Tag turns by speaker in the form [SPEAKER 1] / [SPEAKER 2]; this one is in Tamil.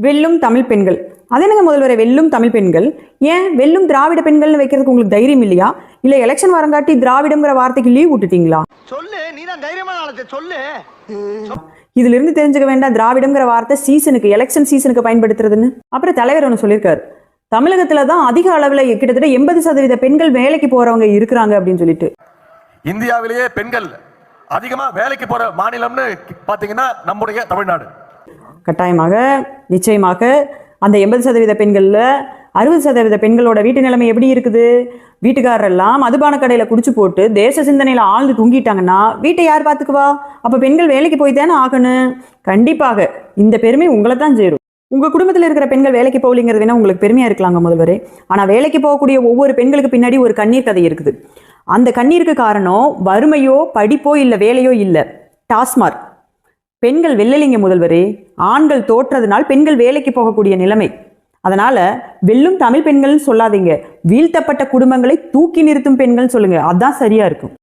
[SPEAKER 1] வெல்லும் தமிழ் பெண்கள். அது என்னங்க முதல்வரே வெல்லும் தமிழ் பெண்கள்? ஏன் வெல்லும் திராவிட பெண்கள்னு வைக்கிறதுக்கு உங்களுக்கு தைரியம் இல்லையா? இல்ல எலெக்ஷன் வரங்காட்டி திராவிடம்ங்கிற வார்த்தைக்கு லீவ் விட்டுட்டீங்களா?
[SPEAKER 2] சொல்லு, நீதான் தைரியமான ஆளு, சொல்லு.
[SPEAKER 1] இதுல இருந்து தெரிஞ்சுக்க வேண்டாம் திராவிடம்ங்கிற வார்த்தை சீசனுக்கு, எலெக்ஷன் சீசனுக்கு பயன்படுத்துறதுன்னு. அப்புறம் தலைவர் ஒன்று சொல்லியிருக்காரு, தமிழகத்துல தான் அதிக அளவுல கிட்டத்தட்ட 80% பெண்கள் வேலைக்கு போறவங்க இருக்கிறாங்க அப்படின்னு சொல்லிட்டு.
[SPEAKER 3] இந்தியாவிலேயே பெண்கள் அதிகமா வேலைக்கு போற மாநிலம்னு பாத்தீங்கன்னா நம்முடைய தமிழ்நாடு.
[SPEAKER 1] கட்டாயமாக நிச்சயமாக அந்த 80% பெண்கள்ல 60% பெண்களோட வீட்டு நிலைமை எப்படி இருக்குது? வீட்டுக்காரெல்லாம் மதுபான கடையில குடிச்சு போட்டு தேச சிந்தனையில ஆழ்ந்து தூங்கிட்டாங்கன்னா வீட்டை யார் பார்த்துக்குவா? அப்ப பெண்கள் வேலைக்கு போய் தானே ஆகணும். கண்டிப்பாக இந்த பெருமை உங்களை தான் சேரும். உங்க குடும்பத்தில் இருக்கிற பெண்கள் வேலைக்கு போகலிங்கிறது வேணா உங்களுக்கு பெருமையா இருக்கலாங்க முதல்வரே. ஆனா வேலைக்கு போகக்கூடிய ஒவ்வொரு பெண்களுக்கு பின்னாடி ஒரு கண்ணீர் கதை இருக்குது. அந்த கண்ணீருக்கு காரணம் வறுமையோ படிப்போ இல்லை வேலையோ இல்லை, டாஸ்மார்க். பெண்கள் வெள்ளலிங்க முதல்வரே. ஆண்கள் தோற்றதுனால் பெண்கள் வேலைக்கு போகக்கூடிய நிலைமை. அதனால வெல்லும் தமிழ் பெண்கள்னு சொல்லாதீங்க, வீழ்த்தப்பட்ட குடும்பங்களை தூக்கி நிறுத்தும் பெண்கள் சொல்லுங்க, அதான் சரியா இருக்கும்.